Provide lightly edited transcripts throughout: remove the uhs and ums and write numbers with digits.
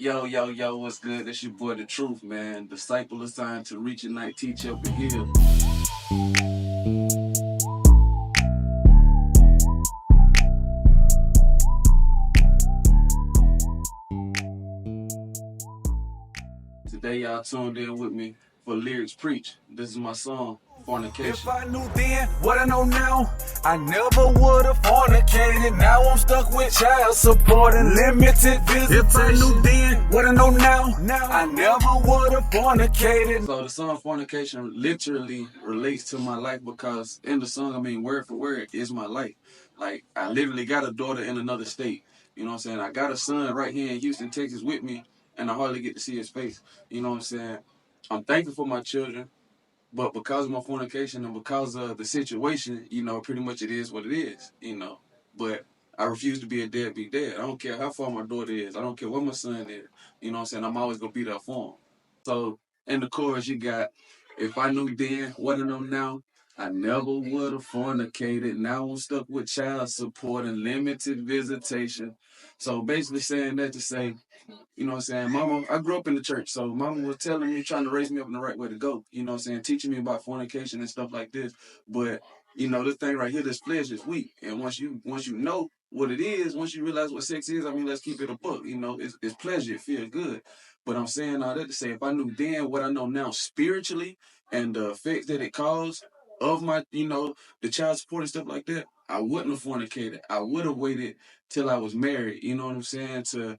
Yo, what's good? It's your boy, DaTruthh, man. Disciple assigned to reach at night, teach up and heal. Today, y'all tuned in with me for Lyrics Preach. This is my song, Fornication. If I knew then what I know now, I never would have fornicated. Now I'm stuck with child support and limited visitation. If I knew then what I know now, I never would have fornicated. So the song Fornication literally relates to my life because in the song, word for word, is my life. Like, I literally got a daughter in another state. You know what I'm saying? I got a son right here in Houston, Texas with me, and I hardly get to see his face. You know what I'm saying? I'm thankful for my children. But because of my fornication and because of the situation, pretty much it is what it is. But I refuse to be a deadbeat dad. I don't care how far my daughter is. I don't care what my son is. You know what I'm saying? I'm always going to be there for him. So in the chorus, you got, if I knew then what I know now, I never would have fornicated. Now I'm stuck with child support and limited visitation. So basically saying that to say, you know what I'm saying? Mama, I grew up in the church, so mama was telling me, trying to raise me up in the right way to go. You know what I'm saying? Teaching me about fornication and stuff like this. But, this thing right here, this flesh is weak. And once you know what it is, once you realize what sex is, let's keep it a book. It's pleasure, it feels good. But I'm saying all that to say, if I knew then what I know now spiritually and the effects that it caused of my, the child support and stuff like that, I wouldn't have fornicated. I would have waited till I was married, you know what I'm saying, to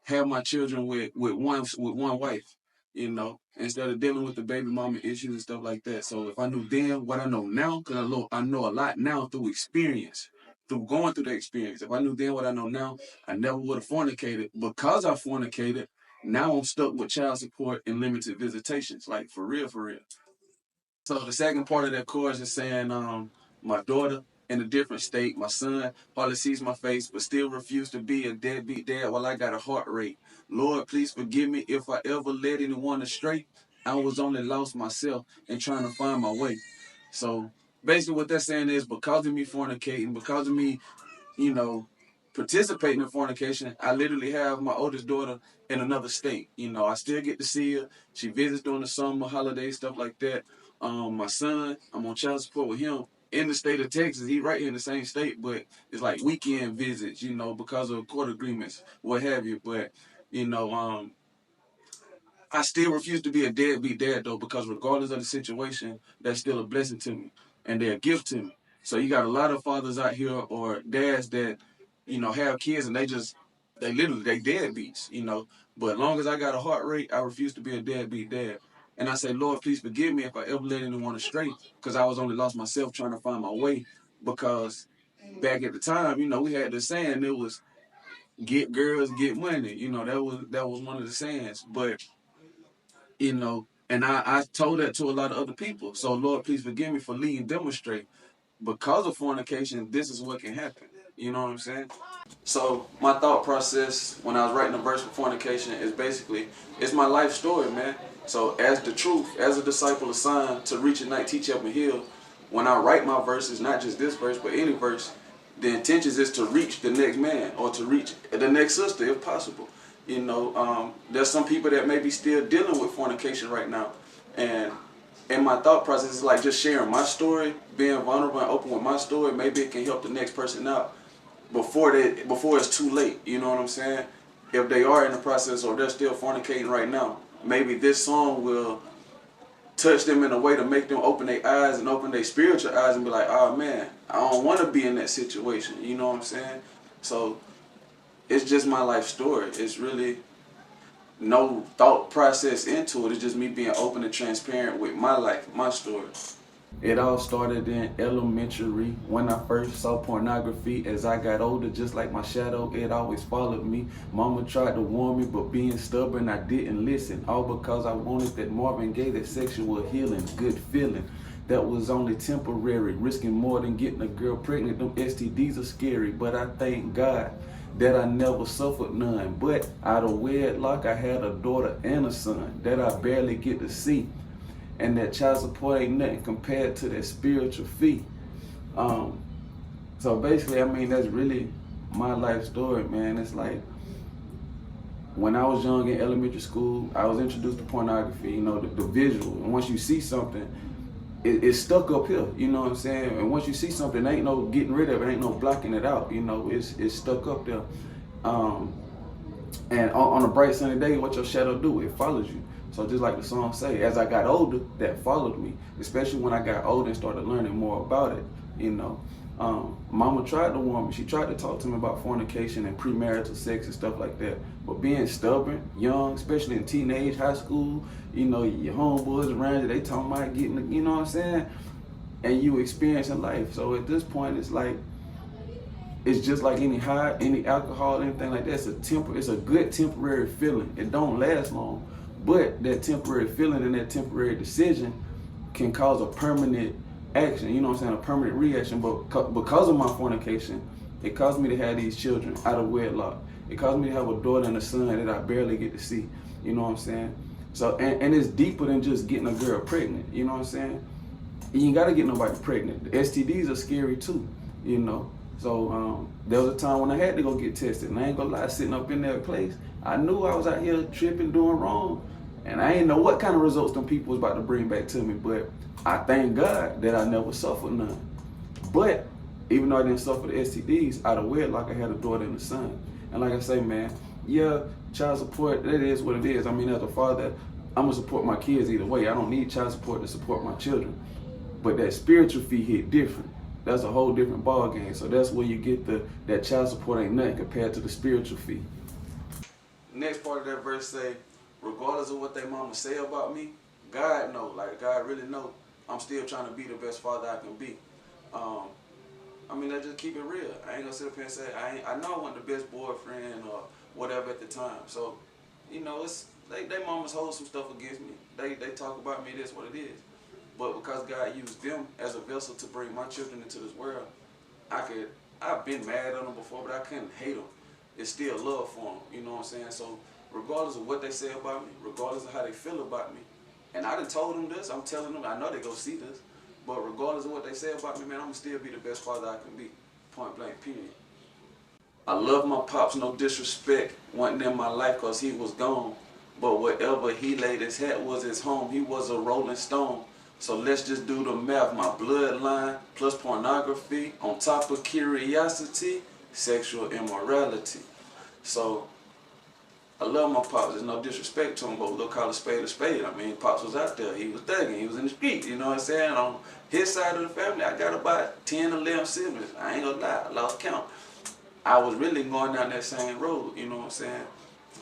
have my children with one wife, instead of dealing with the baby mama issues and stuff like that. So if I knew then what I know now, because I know a lot now through experience, through going through the experience. If I knew then what I know now, I never would have fornicated. Because I fornicated, now I'm stuck with child support and limited visitations. Like, for real, for real. So the second part of that chorus is saying, my daughter in a different state, my son hardly sees my face, but still refuse to be a deadbeat dad while I got a heart rate. Lord, please forgive me if I ever led anyone astray. I was only lost myself and trying to find my way. So basically what that's saying is, because of me fornicating, because of me, you know, participating in fornication, I literally have my oldest daughter in another state. I still get to see her. She visits during the summer, holidays, stuff like that. My son, I'm on child support with him in the state of Texas. He right here in the same state, but it's like weekend visits, because of court agreements, what have you. But, you know, um, I still refuse to be a deadbeat dad though, because regardless of the situation, that's still a blessing to me, and they're a gift to me. So you got a lot of fathers out here or dads that, have kids and they literally they deadbeats. But as long as I got a heart rate, I refuse to be a deadbeat dad. And I say, Lord, please forgive me if I ever let anyone astray, because I was only lost myself trying to find my way. Because back at the time, we had the saying, it was get girls, get money. That was one of the sayings. But and I told that to a lot of other people. So Lord, please forgive me for leading them astray. Because of fornication, this is what can happen. You know what I'm saying? So my thought process when I was writing a verse for fornication is basically, it's my life story, man. So as DaTruthh, as a disciple assigned to reach at night, teach, help, and heal, when I write my verses, not just this verse, but any verse, the intention is to reach the next man or to reach the next sister if possible. There's some people that may be still dealing with fornication right now. And my thought process is like just sharing my story, being vulnerable and open with my story. Maybe it can help the next person out before it's too late. You know what I'm saying? If they are in the process or they're still fornicating right now, maybe this song will touch them in a way to make them open their eyes and open their spiritual eyes and be like, oh man, I don't want to be in that situation. You know what I'm saying? So it's just my life story. It's really no thought process into it. It's just me being open and transparent with my life, my story. It all started in elementary when I first saw pornography. As I got older, just like my shadow, it always followed me. Mama tried to warn me, but being stubborn, I didn't listen. All because I wanted that Marvin Gaye, that sexual healing, good feeling. That was only temporary, risking more than getting a girl pregnant. Them STDs are scary, but I thank God that I never suffered none. But out of wedlock, I had a daughter and a son that I barely get to see. And that child support ain't nothing compared to that spiritual fee. So basically, that's really my life story, man. It's like, when I was young in elementary school, I was introduced to pornography, you know, the visual. And once you see something, it's stuck up here, you know what I'm saying? And once you see something, ain't no getting rid of it, ain't no blocking it out, you know, it's stuck up there. And on a bright sunny day, what your shadow do? It follows you. So just like the song say, as I got older, that followed me, especially when I got older and started learning more about it, you know. Mama tried to warn me. She tried to talk to me about fornication and premarital sex and stuff like that. But being stubborn, young, especially in teenage, high school, you know, your homeboys around you, they talking about getting, you know what I'm saying? And you experiencing life. So at this point, it's like, it's just like any high, any alcohol, anything like that. It's a good temporary feeling. It don't last long. But that temporary feeling and that temporary decision can cause a permanent action, you know what I'm saying, a permanent reaction. But because of my fornication, it caused me to have these children out of wedlock. It caused me to have a daughter and a son that I barely get to see, you know what I'm saying? So, and it's deeper than just getting a girl pregnant, you know what I'm saying? You ain't gotta get nobody pregnant. The STDs are scary too, you know? So there was a time when I had to go get tested, and I ain't gonna lie, sitting up in that place, I knew I was out here tripping, doing wrong, and I ain't know what kind of results them people was about to bring back to me, but I thank God that I never suffered none. But even though I didn't suffer the STDs, out of wedlock, I had a daughter and a son. And like I say, man, yeah, child support, that is what it is. I mean, as a father, I'm gonna support my kids either way. I don't need child support to support my children. But that spiritual fee hit different. That's a whole different ball game. So that's where you get that child support ain't nothing compared to the spiritual fee. Next part of that verse say, regardless of what their mama say about me, God know, like God really know, I'm still trying to be the best father I can be. I mean, I just keep it real. I ain't gonna sit up here and say I know I wasn't the best boyfriend or whatever at the time. So, you know, it's they mamas hold some stuff against me. They talk about me. That's what it is. But because God used them as a vessel to bring my children into this world, I've been mad at them before, but I couldn't hate them. It's still love for them, you know what I'm saying? So regardless of what they say about me, regardless of how they feel about me, and I done told them this, I'm telling them, I know they go see this, but regardless of what they say about me, man, I'm gonna still be the best father I can be, point blank, period. I love my pops, no disrespect, wasn't in my life cause he was gone, but wherever he laid his hat was his home, he was a rolling stone. So let's just do the math. My bloodline plus pornography on top of curiosity, sexual immorality. So I love my pops. There's no disrespect to him, but we'll call a spade. I mean, pops was out there. He was thugging. He was in the street. You know what I'm saying? On his side of the family, I got about 10, 11 siblings. I ain't gonna lie. I lost count. I was really going down that same road. You know what I'm saying?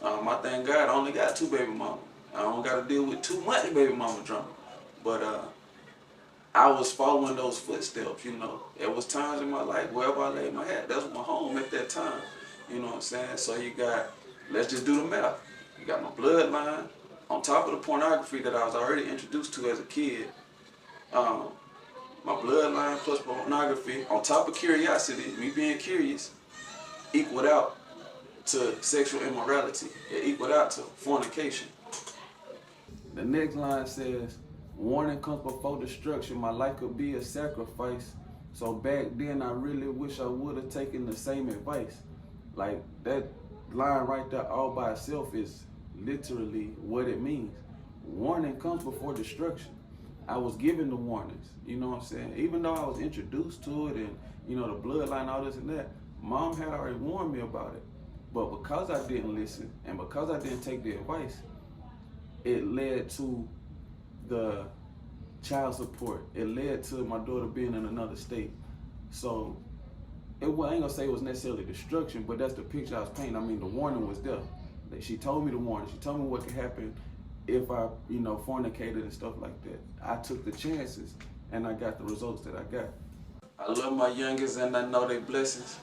I thank God I only got 2 baby mamas. I don't got to deal with too much baby mama drama. But I was following those footsteps, you know. There was times in my life, wherever I laid my hat, that was my home at that time. You know what I'm saying? So you got, let's just do the math. You got my bloodline, on top of the pornography that I was already introduced to as a kid, my bloodline plus pornography, on top of curiosity, me being curious, equaled out to sexual immorality. It equaled out to fornication. The next line says, warning comes before destruction. My life could be a sacrifice. So back then, I really wish I would have taken the same advice. Like that line right there all by itself is literally what it means. Warning comes before destruction. I was given the warnings, you know what I'm saying? Even though I was introduced to it and, you know, the bloodline, all this and that, Mom had already warned me about it. But because I didn't listen and because I didn't take the advice, it led to the child support. It led to my daughter being in another state. So I ain't gonna say it was necessarily destruction, but that's the picture I was painting. I mean, the warning was there. She told me the warning. She told me what could happen if I, you know, fornicated and stuff like that. I took the chances and I got the results that I got. I love my youngest and I know they blessings,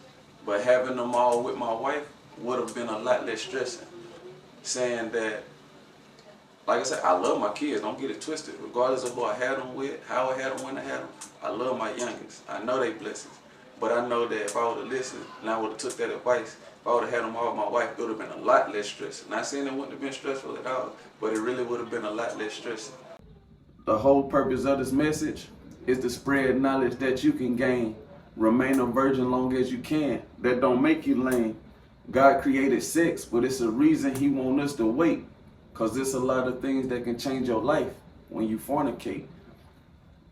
but having them all with my wife would have been a lot less stressing. Saying that, like I said, I love my kids, don't get it twisted. Regardless of who I had them with, how I had them, when I had them, I love my youngest. I know they blessings. But I know that if I would have listened and I would have took that advice, if I would have had them all with my wife, it would have been a lot less stressing. Not saying it wouldn't have been stressful at all, but it really would have been a lot less stressing. The whole purpose of this message is to spread knowledge that you can gain. Remain a virgin long as you can. That don't make you lame. God created sex, but it's a reason he wants us to wait. Because there's a lot of things that can change your life when you fornicate.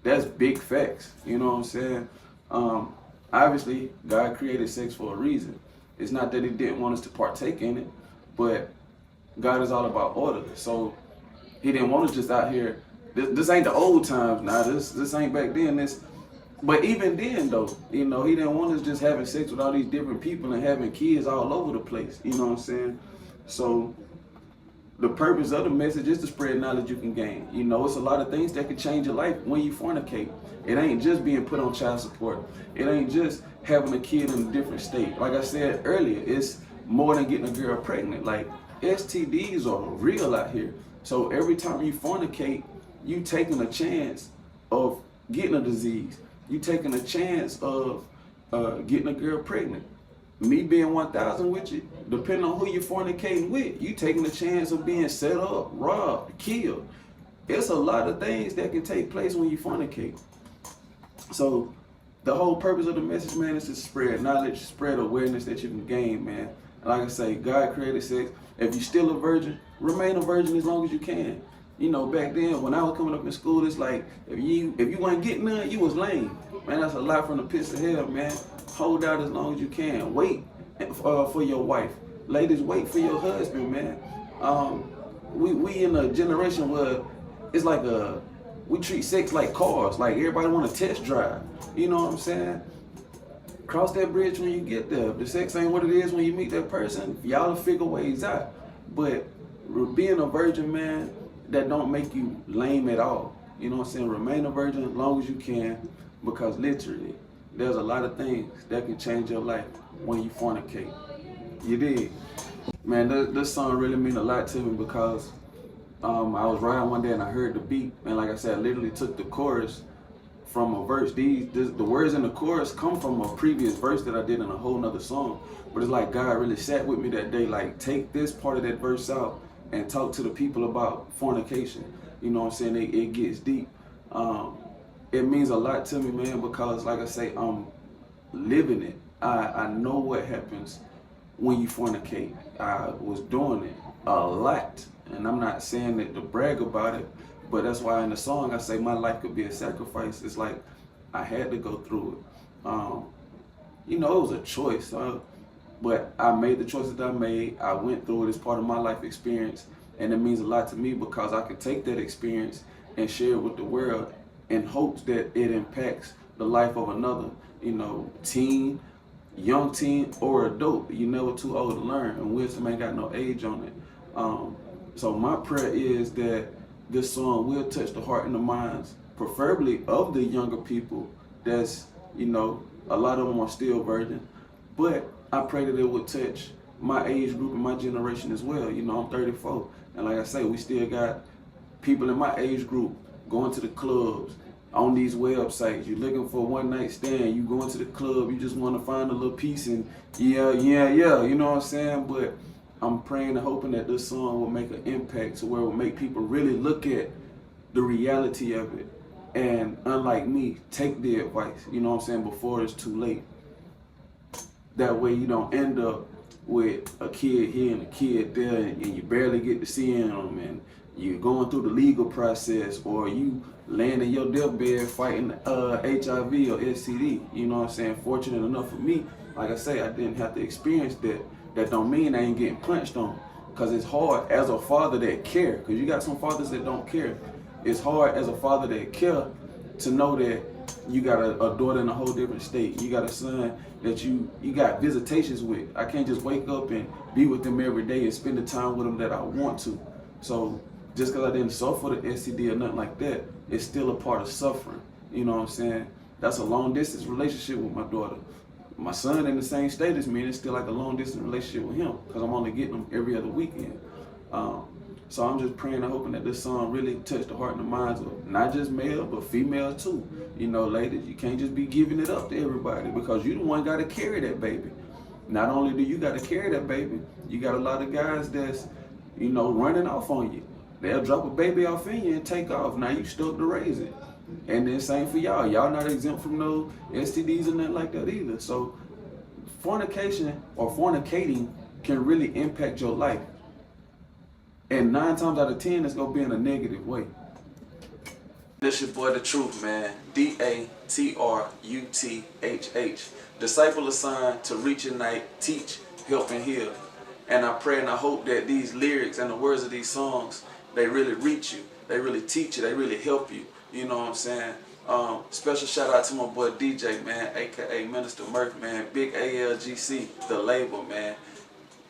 That's big facts. You know what I'm saying? Obviously, God created sex for a reason. It's not that he didn't want us to partake in it, but God is all about order. So he didn't want us just out here. This ain't the old times now. This ain't back then. But even then, though, you know, he didn't want us just having sex with all these different people and having kids all over the place. You know what I'm saying? So the purpose of the message is to spread knowledge you can gain. You know, it's a lot of things that can change your life when you fornicate. It ain't just being put on child support. It ain't just having a kid in a different state. Like I said earlier, it's more than getting a girl pregnant. Like, STDs are real out here. So every time you fornicate, you taking a chance of getting a disease. You taking a chance of getting a girl pregnant. Me being 1,000 with you, depending on who you're fornicating with, you taking a chance of being set up, robbed, killed. It's a lot of things that can take place when you fornicate. So the whole purpose of the message, man, is to spread knowledge, spread awareness that you can gain, man. And like I say, God created sex. If you're still a virgin, remain a virgin as long as you can. You know, back then when I was coming up in school, it's like if you wasn't getting none, you was lame. Man, that's a lot from the pits of hell, man. Hold out as long as you can. Wait for your wife. Ladies, wait for your husband, man. We in a generation where it's like we treat sex like cars. Like everybody want to test drive. You know what I'm saying? Cross that bridge when you get there. If the sex ain't what it is when you meet that person, y'all will figure ways out. But being a virgin, man, that don't make you lame at all. You know what I'm saying? Remain a virgin as long as you can, because literally, there's a lot of things that can change your life when you fornicate. You dig? Man, this song really mean a lot to me because I was riding one day and I heard the beat, and like I said, I literally took the chorus from a verse. The words in the chorus come from a previous verse that I did in a whole nother song. But it's like God really sat with me that day, like, take this part of that verse out and talk to the people about fornication. You know what I'm saying? It gets deep. It means a lot to me, man, because like I say, I'm living it. I know what happens when you fornicate. I was doing it a lot. And I'm not saying that to brag about it, but that's why in the song I say my life could be a sacrifice. It's like I had to go through it. You know, it was a choice. But I made the choices that I made. I went through it as part of my life experience. And it means a lot to me because I can take that experience and share it with the world in hopes that it impacts the life of another, you know, teen, young teen, or adult. You're never too old to learn, and wisdom ain't got no age on it. So my prayer is that this song will touch the heart and the minds, preferably of the younger people that's, you know, a lot of them are still virgin, but I pray that it would touch my age group and my generation as well. You know, I'm 34, and like I say, we still got people in my age group going to the clubs, on these websites. You're looking for a one-night stand, you going to the club, you just want to find a little piece, and yeah, you know what I'm saying? But I'm praying and hoping that this song will make an impact to where it will make people really look at the reality of it, and unlike me, take the advice, you know what I'm saying, before it's too late. That way you don't end up with a kid here and a kid there, and you barely get to see them, and you're going through the legal process, or you laying in your deathbed fighting HIV or STD. You know what I'm saying? Fortunate enough for me, like I say, I didn't have to experience that. That don't mean I ain't getting punched on, because it's hard as a father that care, because you got some fathers that don't care. It's hard as a father that care to know that you got a daughter in a whole different state. You got a son that you got visitations with. I can't just wake up and be with them every day and spend the time with them that I want to. So just because I didn't suffer the STD or nothing like that, it's still a part of suffering. You know what I'm saying? That's a long distance relationship with my daughter. My son in the same state as me, and it's still like a long distance relationship with him, because I'm only getting him every other weekend. So I'm just praying and hoping that this song really touch the heart and the minds of not just male, but female too. You know, ladies, you can't just be giving it up to everybody, because you the one got to carry that baby. Not only do you got to carry that baby, you got a lot of guys that's, you know, running off on you. They'll drop a baby off in you and take off. Now you stuck to raise it. And then same for y'all. Y'all not exempt from no STDs and nothing like that either. So fornication or fornicating can really impact your life. And 9 times out of 10, it's gonna be in a negative way. This your boy DaTruthh, man. DaTruthh. Disciple assigned to reach, unite, teach, help, and heal. And I pray and I hope that these lyrics and the words of these songs, they really reach you. They really teach you. They really help you. You know what I'm saying? Special shout out to my boy DJ, man, aka Minister Murph, man. Big ALGC, the label, man.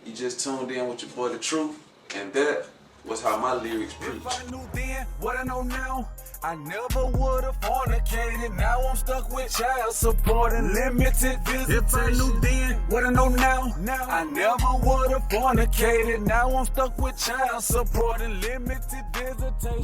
You just tuned in with your boy DaTruthh, and that was how my lyrics preach. If I knew then what I know now, I never would have fornicated. Now I'm stuck with child support and limited visitation. If I knew then what I know now, I never would have fornicated. Now I'm stuck with child support and limited visitation.